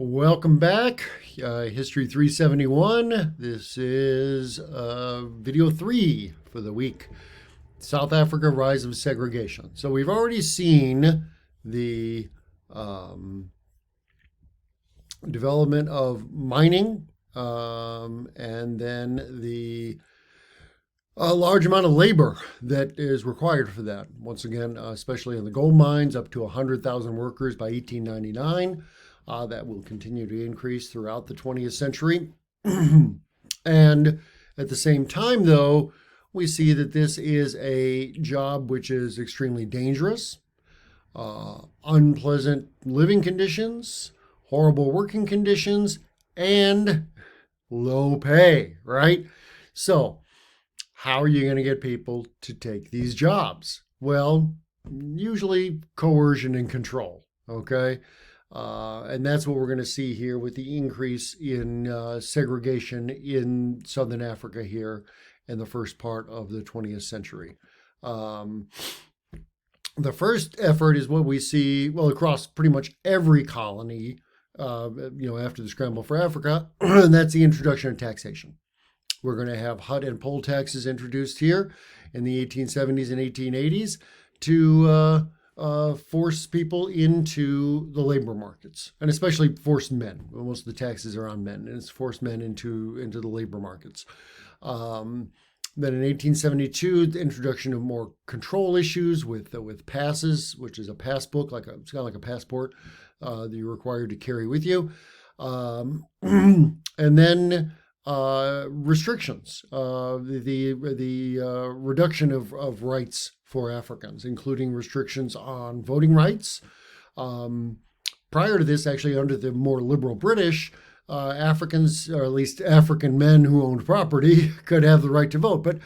Welcome back. History 371. This is video 3 for the week. South Africa, Rise of Segregation. So we've already seen the development of mining and then the large amount of labor that is required for that. Once again, especially in the gold mines, up to 100,000 workers by 1899. That will continue to increase throughout the 20th century. And at the same time, though, we see that this is a job which is extremely dangerous, unpleasant living conditions, horrible working conditions, and low pay, right? So, how are you going to get people to take these jobs? Well, usually coercion and control, okay? And that's what we're going to see here with the increase in segregation in Southern Africa here in the first part of the 20th century. The first effort is what we see, well, across pretty much every colony, after the scramble for Africa, and that's the introduction of taxation. We're going to have hut and poll taxes introduced here in the 1870s and 1880s to force people into the labor markets, and especially force men. Most of the taxes are on men, and it's forced men into the labor markets. Then in 1872, the introduction of more control issues with passes, which is a pass book, it's kind of like a passport that you're required to carry with you. And then restrictions, the reduction of rights for Africans, including restrictions on voting rights. Prior to this, actually, under the more liberal British, Africans, or at least African men who owned property, could have the right to vote. But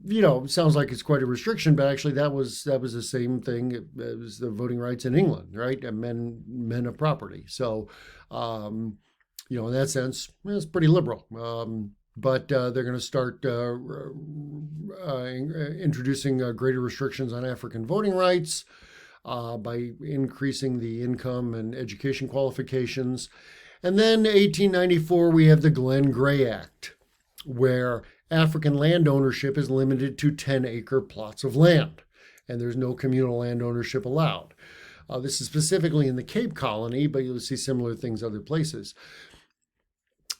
it sounds like it's quite a restriction, but actually that was the same thing as the voting rights in England, right? And men of property. So, in that sense, it's pretty liberal. But they're going to start introducing greater restrictions on African voting rights by increasing the income and education qualifications. And then 1894, we have the Glenn Gray Act, where African land ownership is limited to 10-acre plots of land, and there's no communal land ownership allowed. This is specifically in the Cape Colony, but you'll see similar things other places.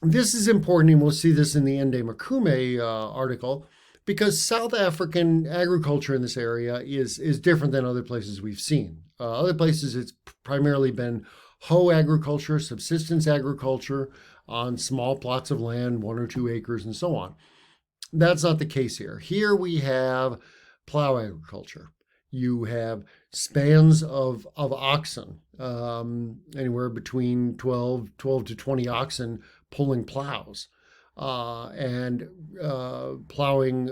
This is important, and we'll see this in the Ende Makume article, because South African agriculture in this area is different than other places we've seen. Other places, it's primarily been hoe agriculture, subsistence agriculture on small plots of land, 1 or 2 acres, and so on. That's not the case here. Here we have plow agriculture. You have spans of oxen, anywhere between 12 to 20 oxen pulling plows and plowing,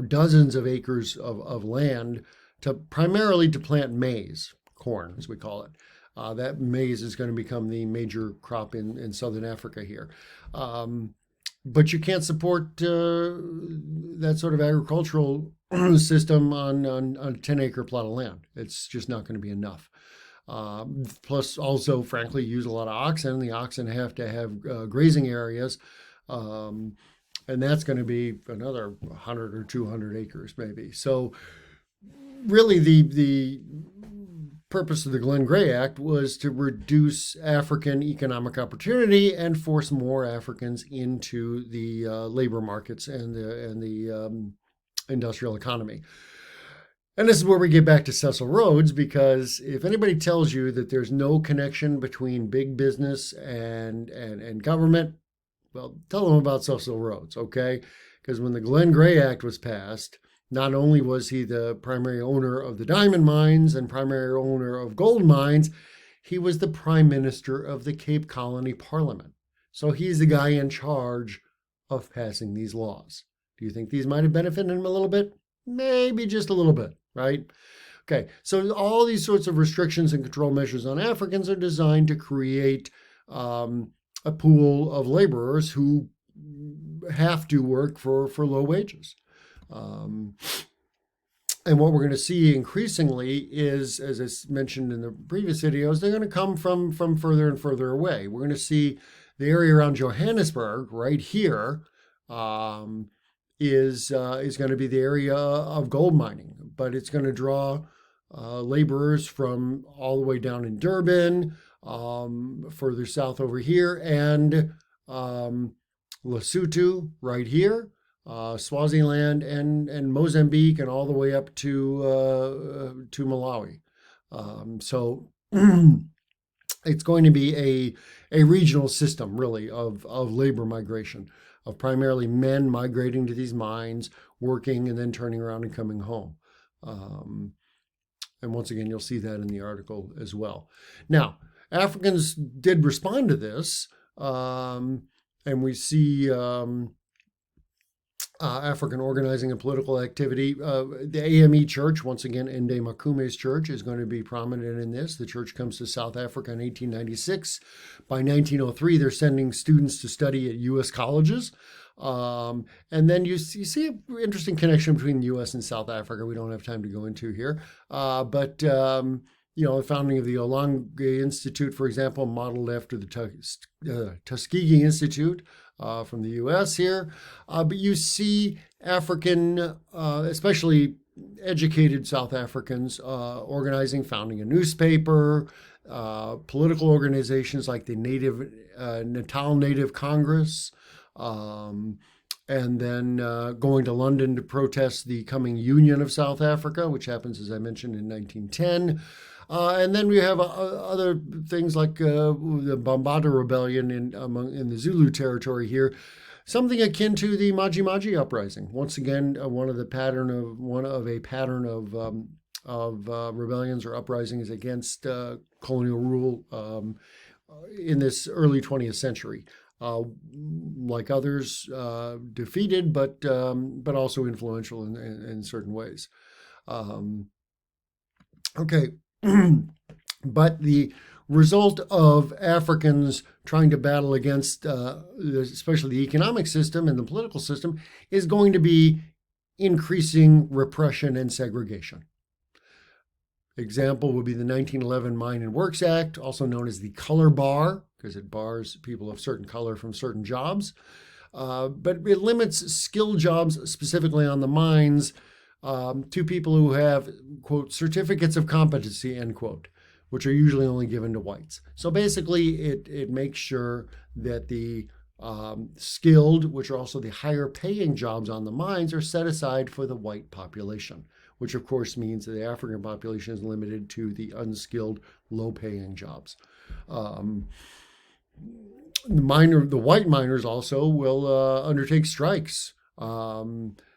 dozens of acres of land primarily to plant maize, corn, as we call it. That maize is going to become the major crop in Southern Africa here. But you can't support that sort of agricultural system on a 10-acre plot of land. It's just not going to be enough. Plus, also, frankly, use a lot of oxen. The oxen have to have grazing areas, and that's going to be another 100 or 200 acres, maybe. So, really, the purpose of the Glenn Gray Act was to reduce African economic opportunity and force more Africans into the labor markets and the industrial economy. And this is where we get back to Cecil Rhodes, because if anybody tells you that there's no connection between big business and government, well, tell them about Cecil Rhodes, okay? Because when the Glenn Gray Act was passed, not only was he the primary owner of the diamond mines and primary owner of gold mines, he was the prime minister of the Cape Colony Parliament. So he's the guy in charge of passing these laws. Do you think these might have benefited him a little bit? Maybe just a little bit, right? Okay, so all these sorts of restrictions and control measures on Africans are designed to create a pool of laborers who have to work for low wages. And what we're going to see increasingly is, as I mentioned in the previous videos, they're going to come from further and further away. We're going to see the area around Johannesburg right here is going to be the area of gold mining, but it's going to draw laborers from all the way down in Durban, further south over here, and Lesotho right here, Swaziland, and Mozambique, and all the way up to Malawi. So it's going to be a regional system, really, of labor migration, of primarily men migrating to these mines, working, and then turning around and coming home. And once again, you'll see that in the article as well. Now, Africans did respond to this, and we see African organizing and political activity. The AME Church, once again, Ende Makume's church, is going to be prominent in this. The church comes to South Africa in 1896. By 1903, they're sending students to study at U.S. colleges. And then you see an interesting connection between the U.S. and South Africa. We don't have time to go into here. But the founding of the Olonge Institute, for example, modeled after the Tuskegee Institute from the U.S. here. But you see African, especially educated South Africans, organizing, founding a newspaper, political organizations like the Natal Native Congress, and then going to London to protest the coming Union of South Africa, which happens, as I mentioned, in 1910. And then we have other things like the Bambata Rebellion in the Zulu territory here, something akin to the Maji Maji uprising. Once again, one of a pattern of rebellions or uprisings against colonial rule in this early 20th century. Like others, defeated, but also influential in certain ways. Okay. But the result of Africans trying to battle against, especially the economic system and the political system, is going to be increasing repression and segregation. Example would be the 1911 Mine and Works Act, also known as the color bar, because it bars people of certain color from certain jobs. But it limits skilled jobs, specifically on the mines, to people who have, quote, certificates of competency, end quote, which are usually only given to whites. So basically, it makes sure that the skilled, which are also the higher paying jobs on the mines, are set aside for the white population, which of course means that the African population is limited to the unskilled, low paying jobs. The white miners also will undertake strikes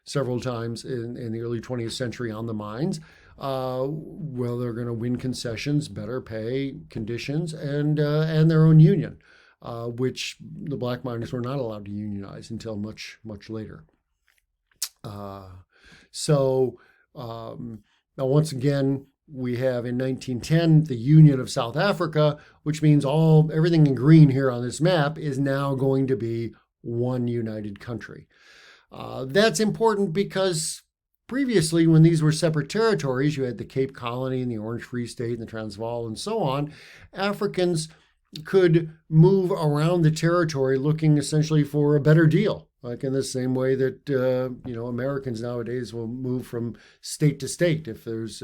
several times in the early 20th century on the mines. Well, they're going to win concessions, better pay conditions, and their own union, which the black miners were not allowed to unionize until much, much later. Now, once again, we have in 1910 the Union of South Africa, which means everything in green here on this map is now going to be one united country. That's important because previously, when these were separate territories, you had the Cape Colony and the Orange Free State and the Transvaal and so on. Africans could move around the territory looking essentially for a better deal, like in the same way that Americans nowadays will move from state to state if there's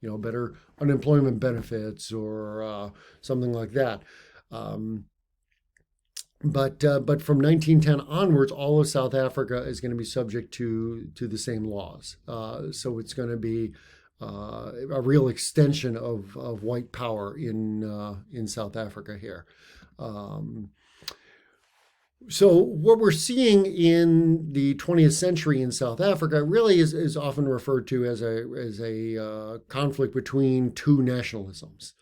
better unemployment benefits or something like that. But from 1910 onwards, all of South Africa is going to be subject to the same laws. So it's going to be a real extension of white power in South Africa here. So what we're seeing in the 20th century in South Africa really is often referred to as a conflict between two nationalisms.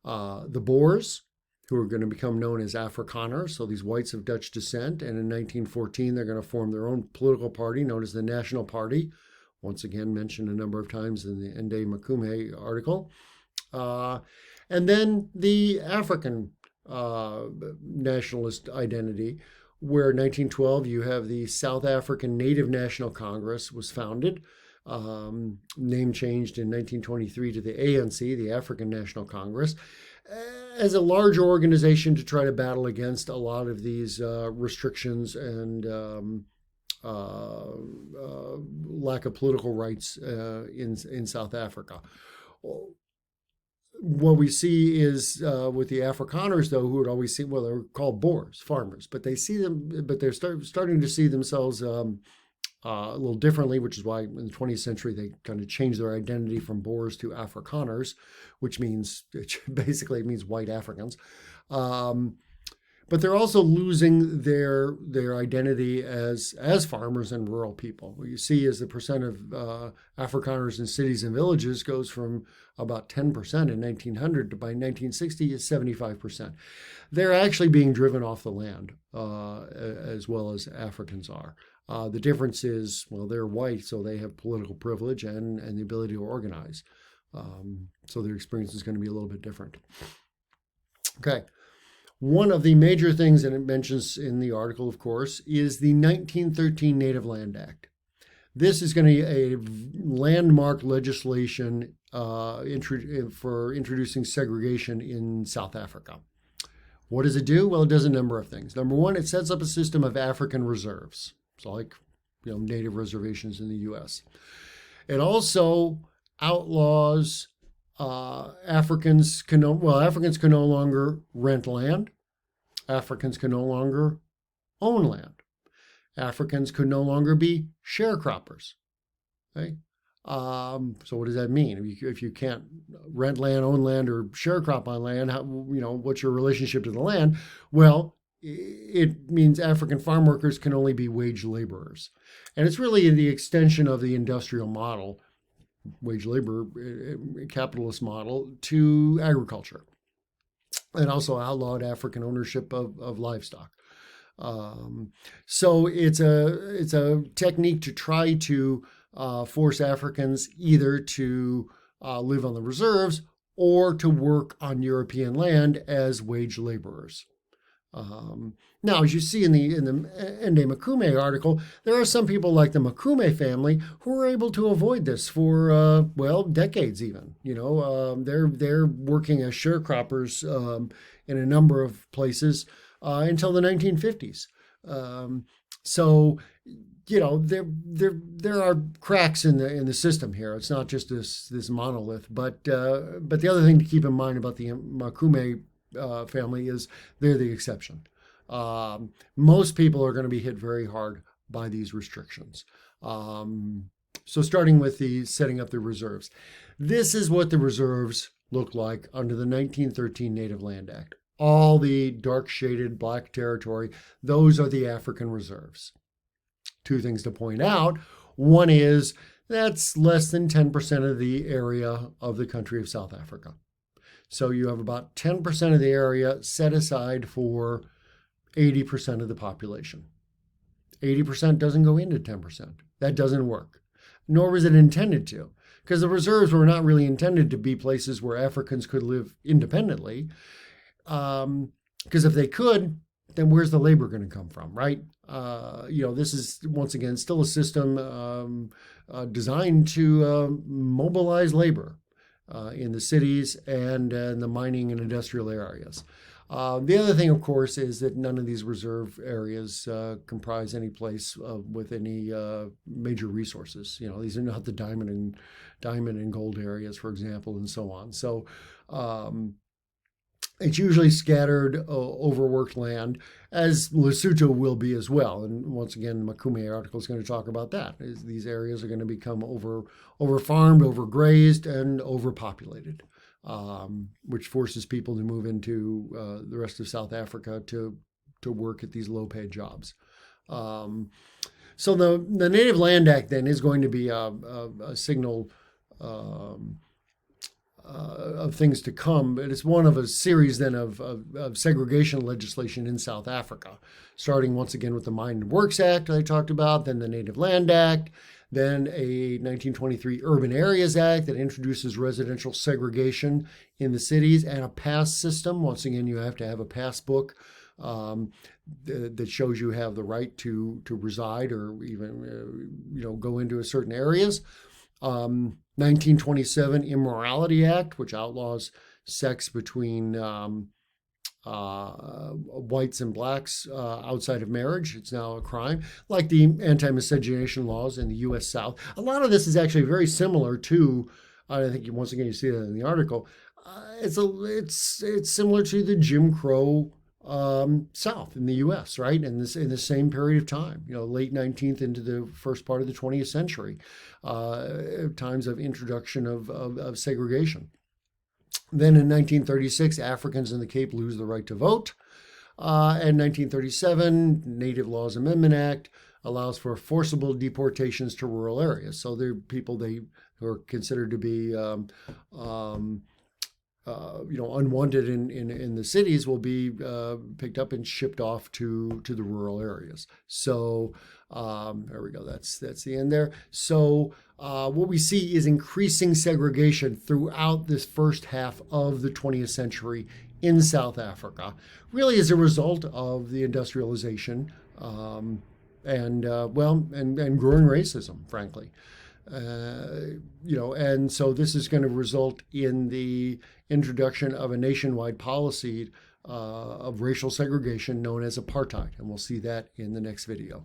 The Boers, who are going to become known as Afrikaners, so these whites of Dutch descent. And in 1914, they're going to form their own political party known as the National Party, once again mentioned a number of times in the Ende Makume article. And then the African nationalist identity, where in 1912 you have the South African Native National Congress was founded. name changed in 1923 to the ANC, the African National Congress, as a larger organization to try to battle against a lot of these restrictions and lack of political rights in South Africa. What we see is with the Afrikaners, though, who would always see, well, they're called Boers, farmers, but they see them, but they're starting to see themselves a little differently, which is why in the 20th century they kind of changed their identity from Boers to Afrikaners, which means basically it means white Africans. But they're also losing their identity as farmers and rural people. What you see is the percent of Afrikaners in cities and villages goes from about 10% in 1900 to by 1960 is 75%. They're actually being driven off the land as well as Africans are. The difference is, well, they're white, so they have political privilege and the ability to organize. So their experience is going to be a little bit different. Okay. One of the major things that it mentions in the article, of course, is the 1913 Native Land Act. This is going to be a landmark legislation for introducing segregation in South Africa. What does it do? Well, it does a number of things. Number one, it sets up a system of African reserves. So like, native reservations in the U.S. It also outlaws Africans can no longer rent land. Africans can no longer own land. Africans could no longer be sharecroppers. Okay? So what does that mean? If you can't rent land, own land, or sharecrop on land, what's your relationship to the land? Well, it means African farm workers can only be wage laborers. And it's really the extension of the industrial model, wage labor, capitalist model, to agriculture. And also outlawed African ownership of livestock. So it's a technique to try to force Africans either to live on the reserves or to work on European land as wage laborers. Now, as you see in the Ende Makume article, there are some people like the Makume family who are able to avoid this for decades even. They're working as sharecroppers in a number of places until the 1950s. So there are cracks in the system here. It's not just this monolith. But the other thing to keep in mind about the Makume family is they're the exception. Most people are going to be hit very hard by these restrictions. So starting with the setting up the reserves. This is what the reserves look like under the 1913 Native Land Act. All the dark shaded black territory, those are the African reserves. Two things to point out. One is that's less than 10% of the area of the country of South Africa. So you have about 10% of the area set aside for 80% of the population. 80% doesn't go into 10%. That doesn't work. Nor was it intended to, because the reserves were not really intended to be places where Africans could live independently. Because if they could, then where's the labor going to come from, right? This is, once again, still a system designed to mobilize labor in the cities and in the mining and industrial areas. The other thing, of course, is that none of these reserve areas comprise any place with any major resources. These are not the diamond and gold areas, for example, and so on. So it's usually scattered, overworked land, as Lesotho will be as well. And once again, the Makume article is going to talk about that. These areas are going to become over-farmed, overgrazed, and overpopulated, which forces people to move into the rest of South Africa to work at these low-paid jobs. So the Native Land Act then is going to be a signal of things to come, but it's one of a series then of segregation legislation in South Africa, starting once again with the Mine and Works Act I talked about, then the Native Land Act, then a 1923 Urban Areas Act that introduces residential segregation in the cities, and a pass system. Once again, you have to have a pass book that shows you have the right to reside or even go into certain areas. 1927 Immorality Act, which outlaws sex between whites and blacks outside of marriage. It's now a crime, like the anti-miscegenation laws in the U.S. South. A lot of this is actually very similar to, I think once again you see that in the article. It's similar to the Jim Crow South in the U.S., right? And this in the same period of time, late 19th into the first part of the 20th century, times of introduction of segregation. Then in 1936, Africans in the Cape lose the right to vote. And 1937, Native Laws Amendment Act allows for forcible deportations to rural areas. So they're people who are considered to be unwanted in the cities will be picked up and shipped off to the rural areas. So there we go. That's the end there. So what we see is increasing segregation throughout this first half of the 20th century in South Africa, really as a result of the industrialization and growing racism, frankly. And so this is going to result in the introduction of a nationwide policy of racial segregation known as apartheid. And we'll see that in the next video.